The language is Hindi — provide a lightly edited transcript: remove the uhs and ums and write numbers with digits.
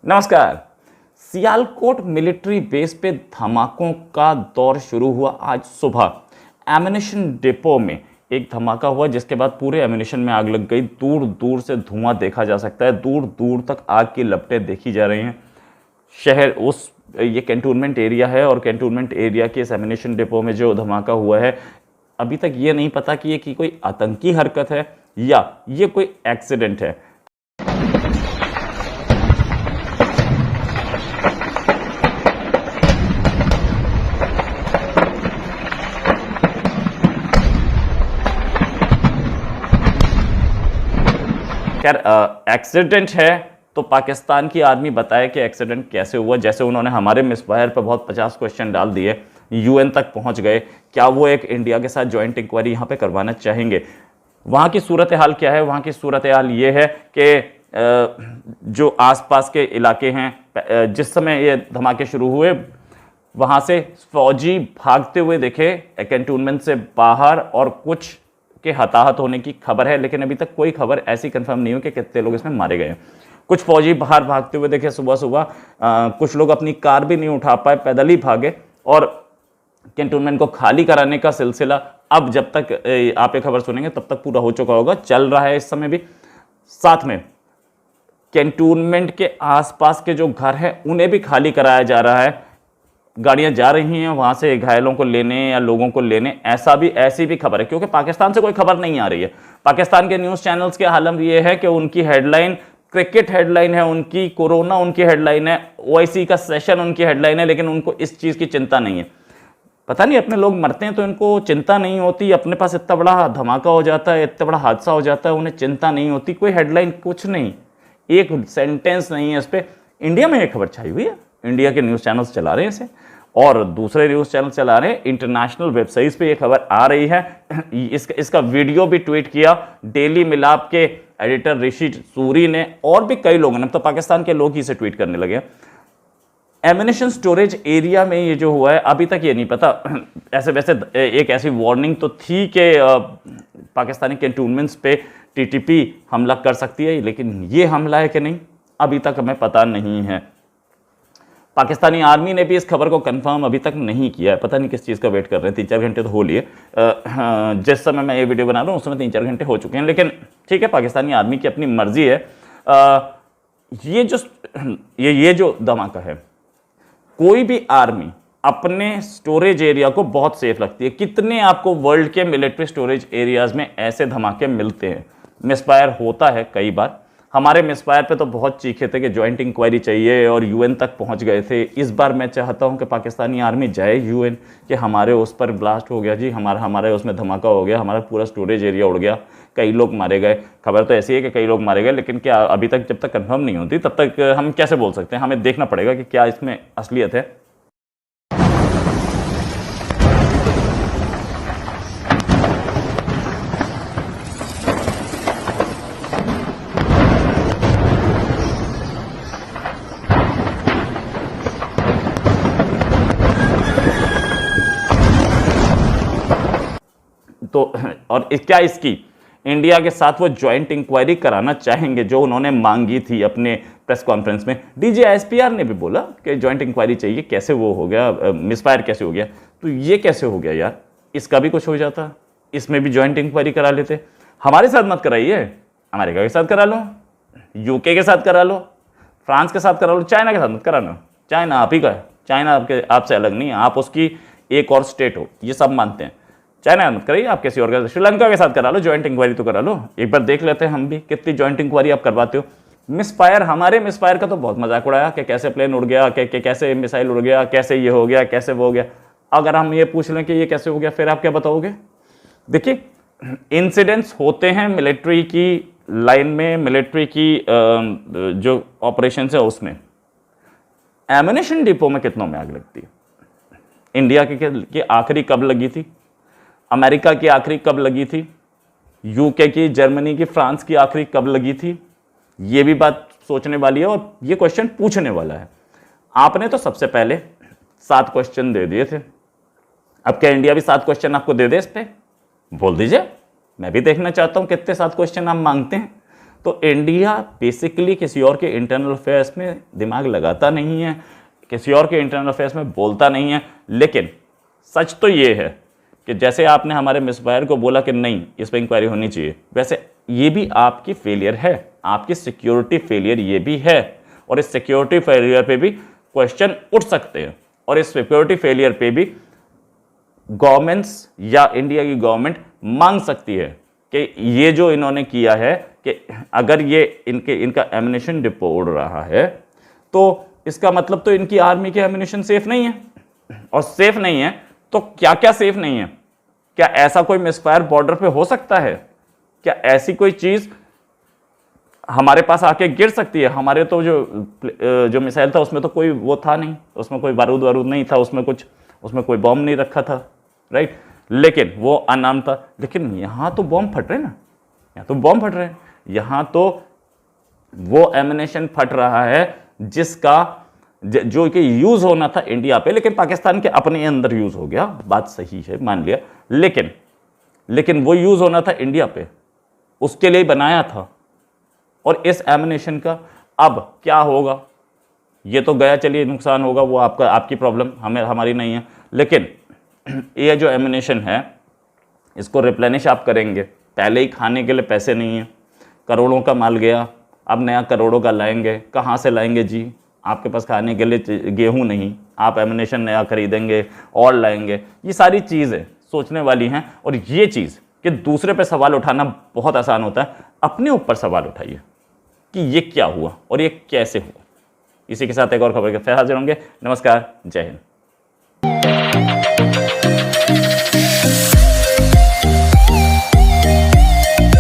नमस्कार। सियालकोट मिलिट्री बेस पे धमाकों का दौर शुरू हुआ आज सुबह। एमिनेशन डिपो में एक धमाका हुआ जिसके बाद पूरे एमिनेशन में आग लग गई। दूर दूर से धुआं देखा जा सकता है, दूर दूर तक आग की लपटें देखी जा रही हैं। शहर ये कैंटोनमेंट एरिया है और कैंटोनमेंट एरिया के इस एमिनेशन डिपो में जो धमाका हुआ है, अभी तक ये नहीं पता कि ये कोई आतंकी हरकत है या ये कोई एक्सीडेंट है। खैर एक्सीडेंट है तो पाकिस्तान की आर्मी बताए कि एक्सीडेंट कैसे हुआ। जैसे उन्होंने हमारे मिसफायर पर बहुत 50 क्वेश्चन डाल दिए, यूएन तक पहुंच गए। क्या वो एक इंडिया के साथ जॉइंट इंक्वायरी यहाँ पे करवाना चाहेंगे? वहाँ की सूरत हाल क्या है? वहाँ की सूरत हाल ये है कि जो आसपास के इलाके हैं, जिस समय ये धमाके शुरू हुए वहाँ से फौजी भागते हुए दिखे कैंटोनमेंट से बाहर, और कुछ के हताहत होने की खबर है, लेकिन अभी तक कोई खबर ऐसी कंफर्म नहीं हुई कि कितने लोग इसमें मारे गए। कुछ फौजी बाहर भागते हुए देखे सुबह सुबह। कुछ लोग अपनी कार भी नहीं उठा पाए, पैदल ही भागे, और कैंटोनमेंट को खाली कराने का सिलसिला अब जब तक आप ये खबर सुनेंगे तब तक पूरा हो चुका होगा, चल रहा है इस समय भी। साथ में कैंटोनमेंट के आसपास के जो घर हैं उन्हें भी खाली कराया जा रहा है। गाड़ियां जा रही हैं वहां से घायलों को लेने या लोगों को लेने, ऐसी भी खबर है, क्योंकि पाकिस्तान से कोई खबर नहीं आ रही है। पाकिस्तान के न्यूज़ चैनल्स के हालत ये है कि उनकी हेडलाइन क्रिकेट हेडलाइन है, उनकी कोरोना उनकी हेडलाइन है, ओआईसी का सेशन उनकी हेडलाइन है, लेकिन उनको इस चीज़ की चिंता नहीं है। पता नहीं, अपने लोग मरते हैं तो इनको चिंता नहीं होती, अपने पास इतना बड़ा धमाका हो जाता है, इतना बड़ा हादसा हो जाता है, उन्हें चिंता नहीं होती। कोई हेडलाइन कुछ नहीं, एक सेंटेंस नहीं है इस पर। इंडिया में एक खबर छाई हुई है, इंडिया के न्यूज़ चैनल्स चला रहे हैं इसे, और दूसरे न्यूज़ चैनल चला रहे हैं। इंटरनेशनल वेबसाइट्स पे ये खबर आ रही है। इसका वीडियो भी ट्वीट किया डेली मिलाप के एडिटर ऋषि सूरी ने, और भी कई लोगों ने। तो पाकिस्तान के लोग ही इसे ट्वीट करने लगे। एमिनेशन स्टोरेज एरिया में ये जो हुआ है, अभी तक ये नहीं पता। ऐसे वैसे एक ऐसी वार्निंग तो थी कि पाकिस्तानी कैंटोनमेंट्स पे टीटीपी हमला कर सकती है, लेकिन ये हमला है कि नहीं अभी तक हमें पता नहीं है। पाकिस्तानी आर्मी ने भी इस खबर को कंफर्म अभी तक नहीं किया है। पता नहीं किस चीज़ का वेट कर रहे हैं। 3-4 घंटे तो हो लिए। जिस समय मैं ये वीडियो बना रहा हूँ उस समय 3-4 घंटे हो चुके हैं, लेकिन ठीक है, पाकिस्तानी आर्मी की अपनी मर्जी है। ये जो धमाका है, कोई भी आर्मी अपने स्टोरेज एरिया को बहुत सेफ रखती है। कितने आपको वर्ल्ड के मिलिट्री स्टोरेज एरियाज में ऐसे धमाके मिलते हैं? मिसफायर होता है कई बार। हमारे मिसफायर पे तो बहुत चीखे थे कि जॉइंट इंक्वायरी चाहिए, और यूएन तक पहुंच गए थे। इस बार मैं चाहता हूं कि पाकिस्तानी आर्मी जाए यूएन, कि हमारे उस पर ब्लास्ट हो गया जी, हमारे उसमें धमाका हो गया, हमारा पूरा स्टोरेज एरिया उड़ गया, कई लोग मारे गए। खबर तो ऐसी है कि कई लोग मारे गए, लेकिन क्या अभी तक जब तक कंफर्म नहीं होती तब तक हम कैसे बोल सकते हैं? हमें देखना पड़ेगा कि क्या इसमें असलियत है। तो और क्या इसकी इंडिया के साथ वो ज्वाइंट इंक्वायरी कराना चाहेंगे जो उन्होंने मांगी थी अपने प्रेस कॉन्फ्रेंस में? डीजीएसपीआर ने भी बोला कि ज्वाइंट इंक्वायरी चाहिए। कैसे वो हो गया? मिसफायर कैसे हो गया? तो ये कैसे हो गया यार? इसका भी कुछ हो जाता, इसमें भी ज्वाइंट इंक्वायरी करा लेते। हमारे साथ मत कराइए, अमेरिका के साथ करा लो, यूके के साथ करा लो, फ्रांस के साथ करा लो, चाइना के साथ मत करा लो। चाइना आप ही का है, चाइना आपसे अलग नहीं है, आप उसकी एक और स्टेट हो, ये सब मानते हैं। चाइना मत कराइए, आप किसी और का, श्रीलंका के साथ करा लो, ज्वाइंट इंक्वायरी तो करा लो। एक बार देख लेते हैं हम भी कितनी ज्वाइंट इंक्वायरी आप करवाते हो। मिसफायर, हमारे मिसफायर का तो बहुत मजाक उड़ाया कि कैसे प्लेन उड़ गया, कैसे मिसाइल उड़ गया, कैसे ये हो गया, कैसे वो हो गया। अगर हम ये पूछ लें कि ये कैसे हो गया, फिर आप क्या बताओगे? देखिए, इंसिडेंट्स होते हैं मिलिट्री की लाइन में, मिलिट्री की जो ऑपरेशन है उसमें। एमिनेशन डिपो में कितनों में आग लगती है? इंडिया की आखिरी कब लगी थी? अमेरिका की आखिरी कब लगी थी? यूके की, जर्मनी की, फ्रांस की आखिरी कब लगी थी? ये भी बात सोचने वाली है, और ये क्वेश्चन पूछने वाला है। आपने तो सबसे पहले 7 क्वेश्चन दे दिए थे, अब क्या इंडिया भी 7 क्वेश्चन आपको दे दे? इस पे बोल दीजिए, मैं भी देखना चाहता हूं कितने 7 क्वेश्चन आप मांगते हैं। तो इंडिया बेसिकली किसी और के इंटरनल अफेयर्स में दिमाग लगाता नहीं है, किसी और के इंटरनल अफेयर्स में बोलता नहीं है। लेकिन सच तो ये है कि जैसे आपने हमारे मिसफायर को बोला कि नहीं इस पर इंक्वायरी होनी चाहिए, वैसे ये भी आपकी फेलियर है, आपकी सिक्योरिटी फेलियर ये भी है। और इस सिक्योरिटी फेलियर पे भी क्वेश्चन उठ सकते हैं, और इस सिक्योरिटी फेलियर पे भी गवर्नमेंट्स या इंडिया की गवर्नमेंट मांग सकती है कि ये जो इन्होंने किया है कि अगर ये इनका एमिनेशन डिपो उड़ रहा है तो इसका मतलब तो इनकी आर्मी के एमिनेशन सेफ नहीं है, और सेफ नहीं है तो क्या क्या सेफ नहीं है? क्या ऐसा कोई मिसफायर बॉर्डर पे हो सकता है? क्या ऐसी कोई चीज हमारे पास आके गिर सकती है? हमारे तो जो मिसाइल था उसमें तो कोई वो था नहीं, उसमें कोई बारूद नहीं था, उसमें कोई बॉम्ब नहीं रखा था, राइट? लेकिन वो अनाम था। लेकिन यहां तो बॉम्ब फट रहे ना, यहां तो बॉम्ब फट रहे हैं, यहां तो वो एमिनेशन फट रहा है जिसका जो कि यूज होना था इंडिया पे, लेकिन पाकिस्तान के अपने अंदर यूज हो गया, बात सही है, मान लिया। लेकिन वो यूज होना था इंडिया पे, उसके लिए बनाया था। और इस एमिनेशन का अब क्या होगा ये तो गया, चलिए नुकसान होगा वो आपकी प्रॉब्लम, हमारी नहीं है। लेकिन ये जो एमिनेशन है इसको रिप्लेनिश आप करेंगे, पहले ही खाने के लिए पैसे नहीं है, करोड़ों का माल गया, अब नया करोड़ों का लाएंगे, कहाँ से लाएंगे जी? आपके पास खाने के लिए गेहूं नहीं, आप एमिनेशन नया खरीदेंगे और लाएंगे। ये सारी चीज़ें सोचने वाली हैं। और ये चीज़ कि दूसरे पे सवाल उठाना बहुत आसान होता है, अपने ऊपर सवाल उठाइए कि ये क्या हुआ और ये कैसे हुआ। इसी के साथ एक और खबर के फिर हाजिर होंगे। नमस्कार, जय हिंद।